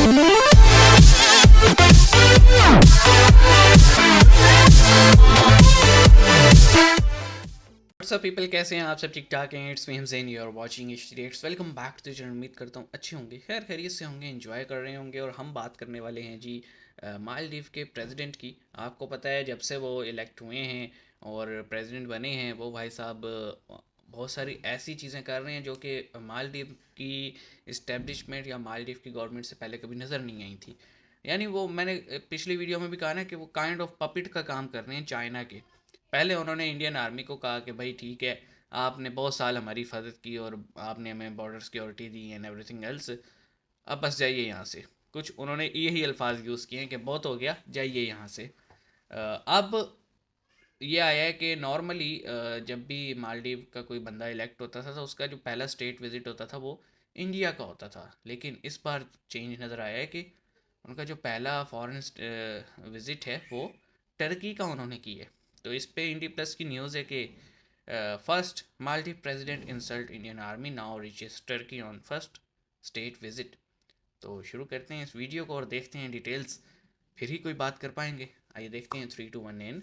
WhatsApp people, कैसे हैं आप सब? ठीक ठाक हैं? It's me Hamzain, you are watching States. Welcome back to channel. उम्मीद करता हूँ अच्छे होंगे, खैर खैरियत से होंगे, एंजॉय कर रहे होंगे। और हम बात करने वाले हैं जी मालदीव के प्रेसिडेंट की। आपको पता है जब से वो इलेक्ट हुए हैं और प्रेसिडेंट बने हैं, वो भाई साहब बहुत सारी ऐसी चीज़ें कर रहे हैं जो कि मालदीव की इस्टेब्लिशमेंट या मालदीव की गवर्नमेंट से पहले कभी नज़र नहीं आई थी। यानी वो, मैंने पिछली वीडियो में भी कहा ना कि वो काइंड ऑफ पपिट का काम कर रहे हैं चाइना के। पहले उन्होंने इंडियन आर्मी को कहा कि भाई ठीक है, आपने बहुत साल हमारी हिफाजत की और आपने हमें border security the and everything else, अब बस जाइए यहाँ से। कुछ उन्होंने यही अल्फाज यूज़ किए हैं कि बहुत हो गया, जाइए यहाँ से। अब ये आया है कि नॉर्मली जब भी मालदीव का कोई बंदा इलेक्ट होता था तो उसका जो पहला स्टेट विजिट होता था वो इंडिया का होता था। लेकिन इस बार चेंज नज़र आया है कि उनका जो पहला फॉरेन विजिट है वो टर्की का उन्होंने की है। तो इस पे इंडी प्लस की न्यूज़ है कि first Maldives president insult Indian army now reaches Turkey on first state visit. तो शुरू करते हैं इस वीडियो को और देखते हैं डिटेल्स, फिर ही कोई बात कर पाएंगे। आइए देखते हैं 3, 2, 1 एंड।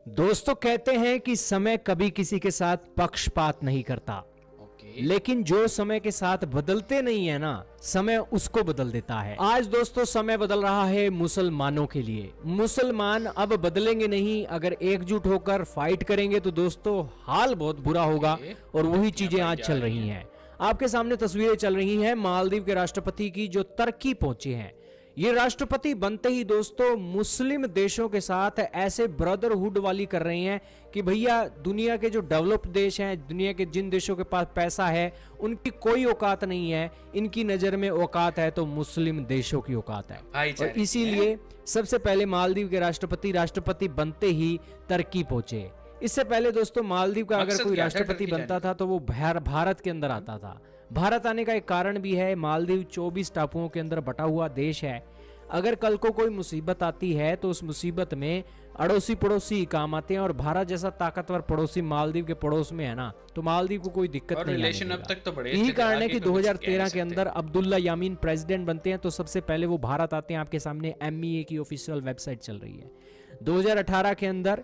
दोस्तों कहते हैं कि समय कभी किसी के साथ पक्षपात नहीं करता, ओके। लेकिन जो समय के साथ बदलते नहीं है ना, समय उसको बदल देता है। आज दोस्तों समय बदल रहा है मुसलमानों के लिए। मुसलमान अब बदलेंगे नहीं, अगर एकजुट होकर फाइट करेंगे तो दोस्तों हाल बहुत बुरा होगा। ओके। और वही चीजें क्या आज जा चल रही रही हैं। आपके सामने तस्वीरें चल रही हैं मालदीव के राष्ट्रपति की, जो टर्की पहुंचे हैं। ये राष्ट्रपति बनते ही दोस्तों मुस्लिम देशों के साथ ऐसे ब्रदरहुड वाली कर रहे हैं कि भैया दुनिया के जो डेवलप्ड देश हैं, दुनिया के जिन देशों के पास पैसा है, उनकी कोई औकात नहीं है। इनकी नजर में औकात है तो मुस्लिम देशों की औकात है। और इसीलिए सबसे पहले मालदीव के राष्ट्रपति बनते ही टर्की पहुंचे। इससे पहले दोस्तों मालदीव का अगर कोई राष्ट्रपति बनता था तो वो भारत के अंदर आता था। भारत आने का एक कारण भी है, मालदीव 24 टापुओं के अंदर बटा हुआ देश है। अगर कल को कोई मुसीबत आती है तो उस मुसीबत में अड़ोसी पड़ोसी काम आते हैं। और भारत जैसा ताकतवर पड़ोसी मालदीव के पड़ोस में है ना, तो मालदीव को कोई दिक्कत नहीं आने रिलेशन अब देगा। तक तो बड़े यही अच्छे थे, कारण है आगे कि तो कुछ कह 2013 नहीं के अंदर सकते। अब्दुल्ला यामीन प्रेसिडेंट बनते हैं तो सबसे पहले वो भारत आते हैं। आपके सामने MEA की ऑफिशियल वेबसाइट चल रही है। 2018 के अंदर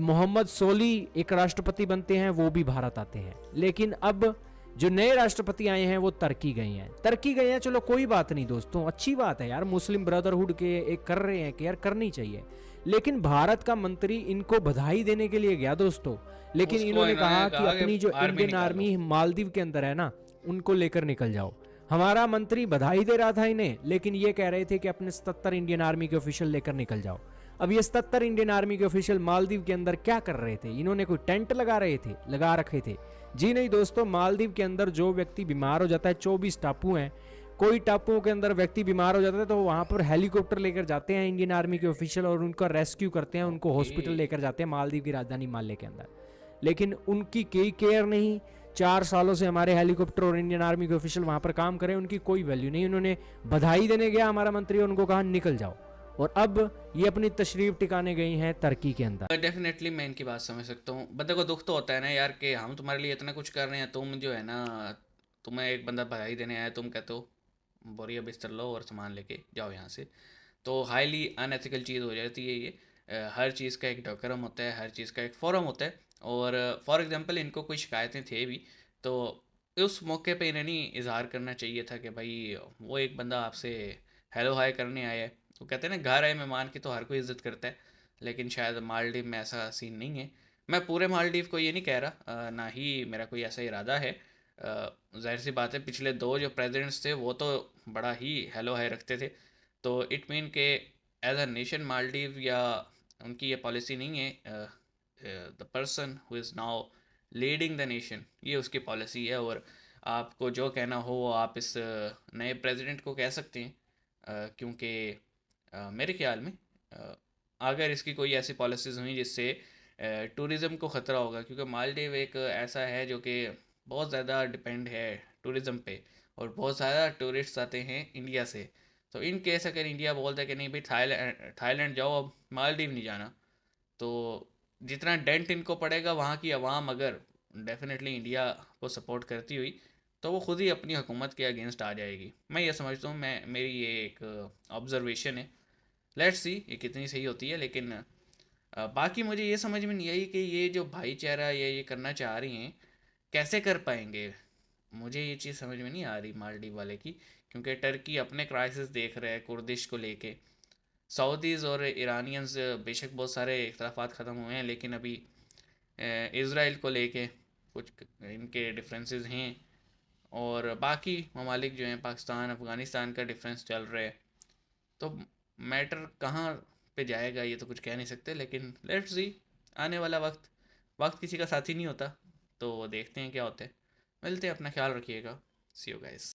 मोहम्मद सोली एक राष्ट्रपति बनते हैं, वो भी भारत आते हैं। लेकिन अब जो नए राष्ट्रपति आए हैं वो टर्की गए हैं। चलो कोई बात नहीं दोस्तों, अच्छी बात है यार, मुस्लिम ब्रदरहुड के एक कर रहे हैं कि यार करनी चाहिए। लेकिन भारत का मंत्री इनको बधाई देने के लिए गया दोस्तों, लेकिन इन्होंने कहा कि अपनी जो इंडियन आर्मी मालदीव के अंदर है ना, उनको लेकर निकल जाओ। हमारा मंत्री बधाई दे रहा था इन्हें, लेकिन ये कह रहे थे कि अपने 77 इंडियन आर्मी के ऑफिशियल लेकर निकल जाओ। अब ये 77 इंडियन आर्मी के ऑफिशियल मालदीव के अंदर क्या कर रहे थे? इन्होंने कोई टेंट लगा रखे थे? जी नहीं दोस्तों, मालदीव के अंदर जो व्यक्ति बीमार हो जाता है, 24 टापू हैं, कोई टापुओं के अंदर व्यक्ति बीमार हो जाता है तो वहां पर हेलीकॉप्टर लेकर जाते हैं इंडियन आर्मी के ऑफिशियल और उनका रेस्क्यू करते हैं, उनको हॉस्पिटल लेकर जाते हैं मालदीव की राजधानी माले के अंदर। लेकिन उनकी कोई केयर नहीं। 4 सालों से हमारे हेलीकॉप्टर और इंडियन आर्मी के ऑफिशियल वहां पर काम करें, उनकी कोई वैल्यू नहीं। उन्होंने बधाई देने गया हमारा मंत्री और उनको कहा निकल जाओ, और अब ये अपनी तशरीफ टिकाने गई हैं टर्की के अंदर। डेफिनेटली मैं इनकी बात समझ सकता हूँ। बंदे को दुख तो होता है ना यार कि हम तुम्हारे लिए इतना कुछ कर रहे हैं, तुम जो है ना, तुम्हें एक बंदा बधाई देने आया, तुम कहते हो बोरिया बिस्तर लो और सामान लेके जाओ यहाँ से। तो हाईली अनएथिकल चीज़ हो जाती है ये। हर चीज़ का एक डेकोरम होता है, हर चीज़ का एक फोरम होता है। और फॉर एग्जांपल इनको कोई शिकायतें थे भी तो उस मौके पे इन्हें नहीं इजहार करना चाहिए था कि भाई वो एक बंदा आपसे हेलो हाय करने आया है। तो कहते हैं ना, घर आए मेहमान की तो हर कोई इज्जत करता है। लेकिन शायद मालदीव में ऐसा सीन नहीं है। मैं पूरे मालदीव को ये नहीं कह रहा, ना ही मेरा कोई ऐसा इरादा है। जाहिर सी बात है, पिछले 2 जो प्रेसिडेंट्स थे वो तो बड़ा ही हेलो हाय रखते थे। तो इट मीन के एज अ नेशन मालदीव या उनकी ये पॉलिसी नहीं है। The person who is now leading the nation, ये उसकी पॉलिसी है। और आपको जो कहना हो वो आप इस नए प्रेसिडेंट को कह सकते हैं, क्योंकि मेरे ख्याल में अगर इसकी कोई ऐसी पॉलिसीज़ हुई जिससे टूरिज़्म को ख़तरा होगा, क्योंकि मालदीव एक ऐसा है जो कि बहुत ज़्यादा डिपेंड है टूरिज़्म पे और बहुत ज़्यादा टूरिस्ट्स आते हैं इंडिया से। तो इन केस अगर इंडिया बोलता है कि नहीं भाई थाईलैंड जाओ, अब मालदीव नहीं जाना, तो जितना डेंट इनको पड़ेगा वहाँ की आवाम अगर डेफिनेटली इंडिया को सपोर्ट करती हुई तो वो खुद ही अपनी हुकूमत के अगेंस्ट आ जाएगी। मैं ये समझता हूँ, मैं मेरी ये एक ऑब्जर्वेशन है। लेट्स सी ये कितनी सही होती है। लेकिन बाकी मुझे ये समझ में नहीं आई कि ये जो भाईचारा ये करना चाह रही हैं, कैसे कर पाएंगे। मुझे ये चीज़ समझ में नहीं आ रही मालदीव वाले की, क्योंकि टर्की अपने क्राइसिस देख रहा है कुर्दिश को लेके। सऊदीज़ और ईरानियंस बेशक बहुत सारे इख्तलाफात ख़त्म हुए हैं, लेकिन अभी इसराइल को लेके कुछ इनके डिफरेंसेस हैं। और बाकी ममालिक जो हैं, पाकिस्तान अफ़गानिस्तान का डिफरेंस चल रहा है। तो मैटर कहाँ पे जाएगा ये तो कुछ कह नहीं सकते, लेकिन लेट्स सी आने वाला वक्त, वक्त किसी का साथी नहीं होता। तो देखते हैं क्या होता है। मिलते हैं, अपना ख्याल रखिएगा। सी यू गाइस।